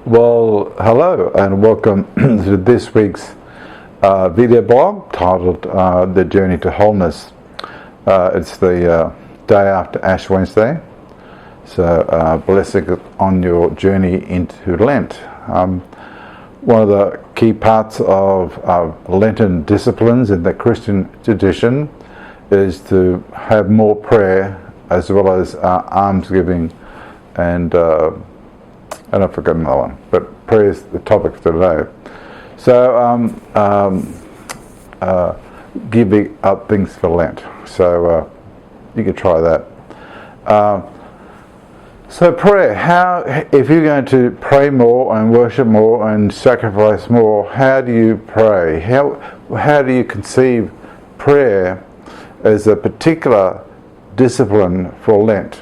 Well, hello and welcome to this week's video blog titled The Journey to Wholeness. It's the day after Ash Wednesday, so blessing on your journey into Lent. One of the key parts of Lenten disciplines in the Christian tradition is to have more prayer as well as almsgiving and I've forgotten another one, but prayer is the topic for today. So, giving up things for Lent. So, you could try that. So prayer, if you're going to pray more and worship more and sacrifice more, how do you pray? How do you conceive prayer as a particular discipline for Lent?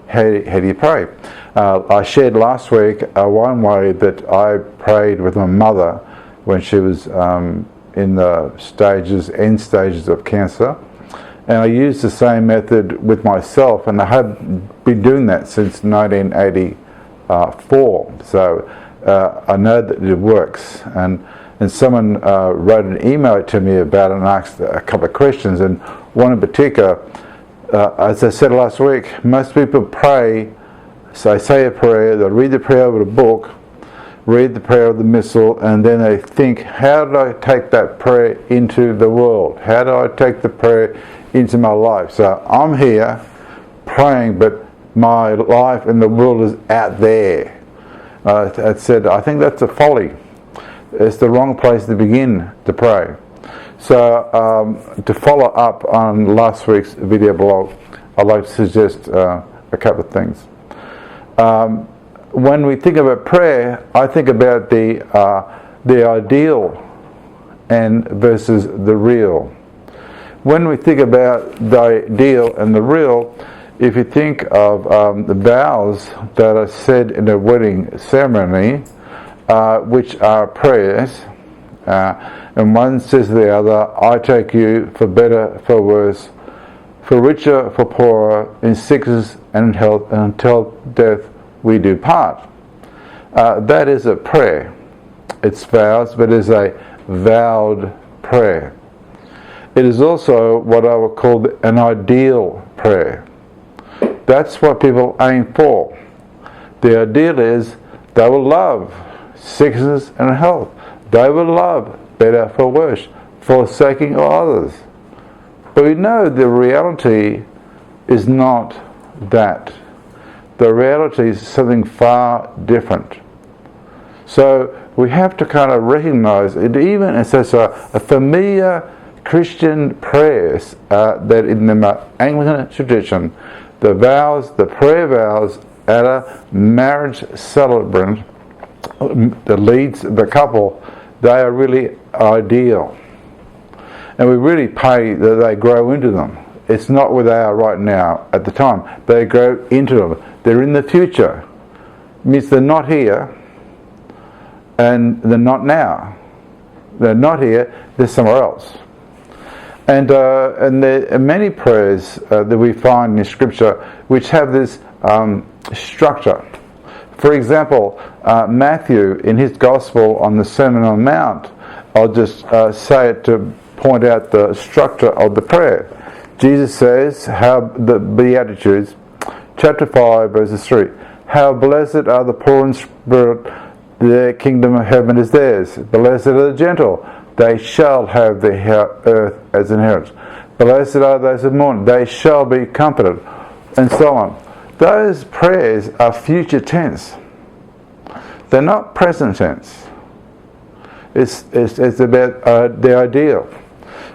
How do you pray? I shared last week one way that I prayed with my mother when she was in the end stages of cancer, and I used the same method with myself, and I have been doing that since 1984. So I know that it works, and someone wrote an email to me about it and asked a couple of questions, and one in particular. As I said last week, most people pray, so they say a prayer, they read the prayer of the book, read the prayer of the missal, and then they think, how do I take that prayer into the world? How do I take the prayer into my life? So I'm here praying, but my life in the world is out there. I said, I think that's a folly. It's the wrong place to begin to pray. So to follow up on last week's video blog, I'd like to suggest a couple of things. When we think about prayer, I think about the ideal and versus the real. When we think about the ideal and the real, if you think of the vows that are said in a wedding ceremony, which are prayers, and one says to the other, I take you for better, for worse, for richer, for poorer, in sickness and in health, and until death we do part. That is a prayer. It's vows, but it is a vowed prayer. It is also what I would call an ideal prayer. That's what people aim for. The ideal is they will love sickness and health. They will love better for worse, forsaking others. But we know the reality is not that. The reality is something far different. So we have to kind of recognize it, even as a familiar Christian prayers that in the Anglican tradition, the vows, the prayer vows at a marriage celebrant that leads the couple, they are really ideal. And we really pray that they grow into them. It's not where they are right now at the time. They grow into them. They're in the future. It means they're not here and they're not now. They're not here, they're somewhere else. And there are many prayers that we find in Scripture which have this structure. For example, Matthew, in his Gospel on the Sermon on the Mount, I'll just say it to point out the structure of the prayer. Jesus says, how the Beatitudes, chapter 5, verses 3, how blessed are the poor in spirit, the kingdom of heaven is theirs. Blessed are the gentle, they shall have the earth as inheritance. Blessed are those who mourn, they shall be comforted, and so on. Those prayers are future tense. They're not present tense. It's about the ideal.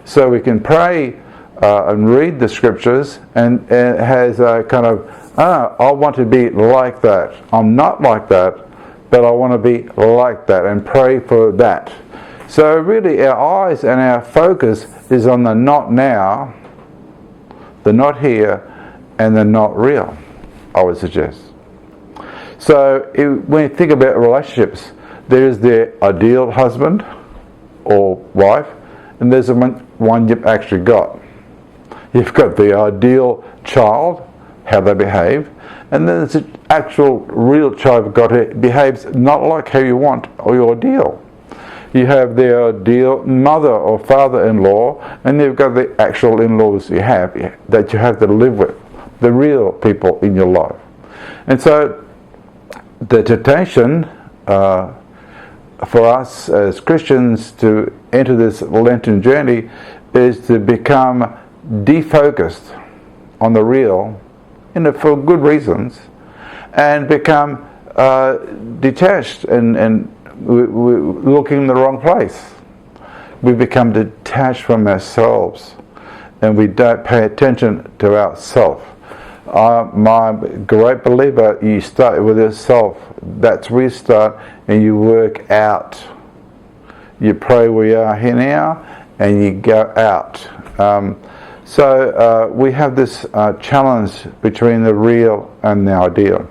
So we can pray and read the Scriptures, and it has a kind of, I want to be like that. I'm not like that, but I want to be like that, and pray for that. So really our eyes and our focus is on the not now, the not here, and the not real, I would suggest. So when you think about relationships, there is the ideal husband or wife, and there's the one you've actually got. You've got the ideal child, how they behave, And then there's an actual real child of God who behaves not like how you want or your ideal. You have the ideal mother or father-in-law, and you've got the actual in-laws you have that you have to live with, the real people in your life. And so the temptation for us as Christians to enter this Lenten journey is to become defocused on the real, for good reasons, and become detached and we're looking in the wrong place. We become detached from ourselves, and we don't pay attention to ourselves. I'm a great believer, you start with yourself. That's where you start, and you work out. You pray where you are here now, and you go out. So we have this challenge between the real and the ideal.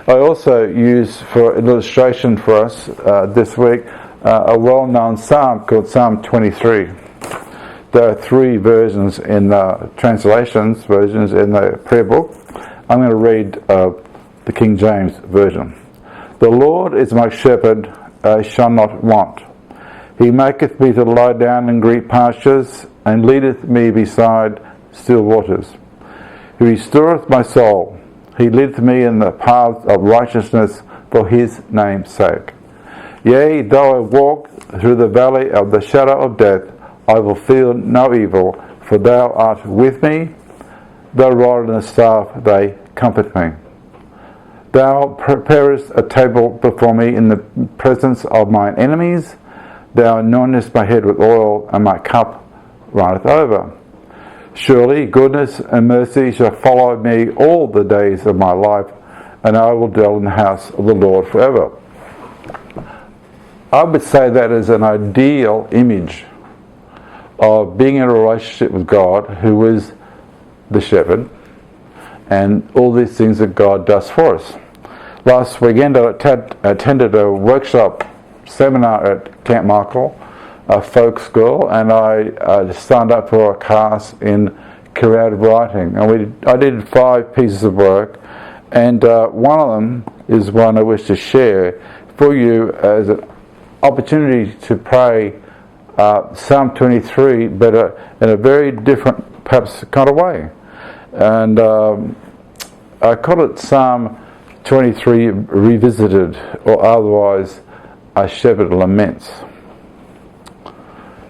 I also use for illustration for us this week a well-known psalm called Psalm 23. There are three versions in versions in the prayer book. I'm going to read the King James Version. The Lord is my shepherd, I shall not want. He maketh me to lie down in green pastures, and leadeth me beside still waters. He restoreth my soul. He leadeth me in the paths of righteousness for his name's sake. Yea, though I walk through the valley of the shadow of death, I will fear no evil, for thou art with me. Thy rod and the staff, they comfort me. Thou preparest a table before me in the presence of mine enemies. Thou anointest my head with oil, and my cup runneth over. Surely goodness and mercy shall follow me all the days of my life, and I will dwell in the house of the Lord forever. I would say that is an ideal image of being in a relationship with God, who is the shepherd, and all these things that God does for us. Last weekend I attended a workshop seminar at Camp Michael, a folk school, and I signed up for a class in creative writing. And I did 5 pieces of work, and one of them is one I wish to share for you as an opportunity to pray Psalm 23, but in a very different, perhaps, kind of way. And I call it Psalm 23 Revisited, or otherwise, A Shepherd Laments.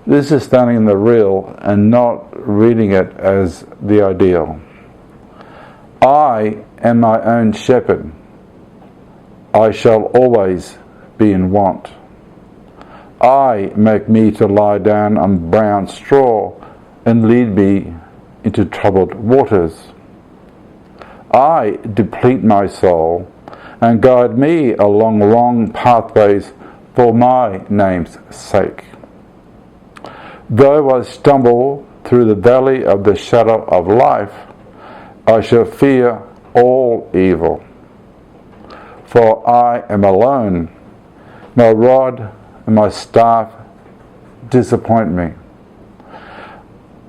This is standing in the real and not reading it as the ideal. I am my own shepherd. I shall always be in want. I make me to lie down on brown straw, and lead me into troubled waters. I deplete my soul, and guide me along wrong pathways for my name's sake. Though I stumble through the valley of the shadow of life, I shall fear all evil. For I am alone. My rod and my staff disappoint me.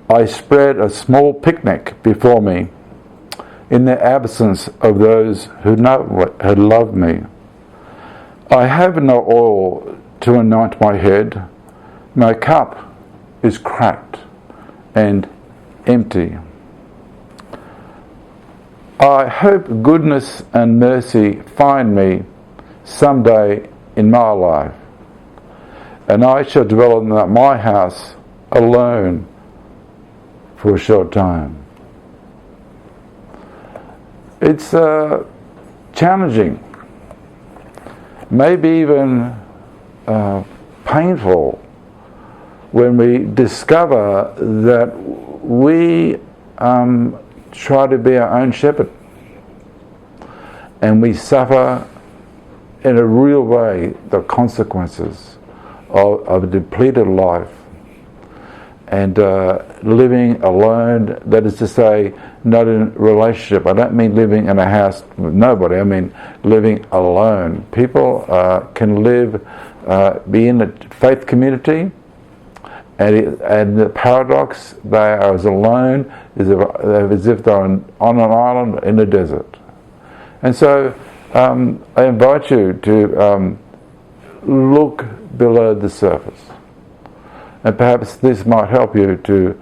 I spread a small picnic before me in the absence of those who love me. I have no oil to anoint my head. My cup is cracked and empty. I hope goodness and mercy find me someday in my life, and I shall dwell in my house alone for a short time. It's challenging, maybe even painful, when we discover that we try to be our own shepherd, and we suffer in a real way the consequences of a depleted life, and living alone. That is to say, not in relationship. I don't mean living in a house with nobody. I mean living alone. People can live, be in a faith community, and the paradox, they are as alone as if they're on an island in the desert. And so I invite you to look below the surface. And perhaps this might help you to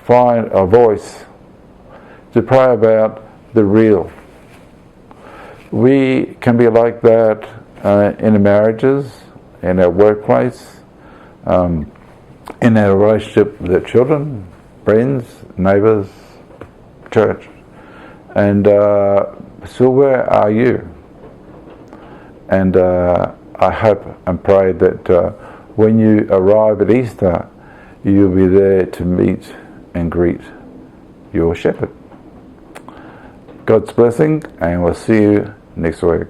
find a voice to pray about the real. We can be like that in our marriages, in our workplace, in our relationship with our children, friends, neighbours, church. And so where are you? And I hope and pray that when you arrive at Easter, you'll be there to meet and greet your shepherd. God's blessing, and we'll see you next week.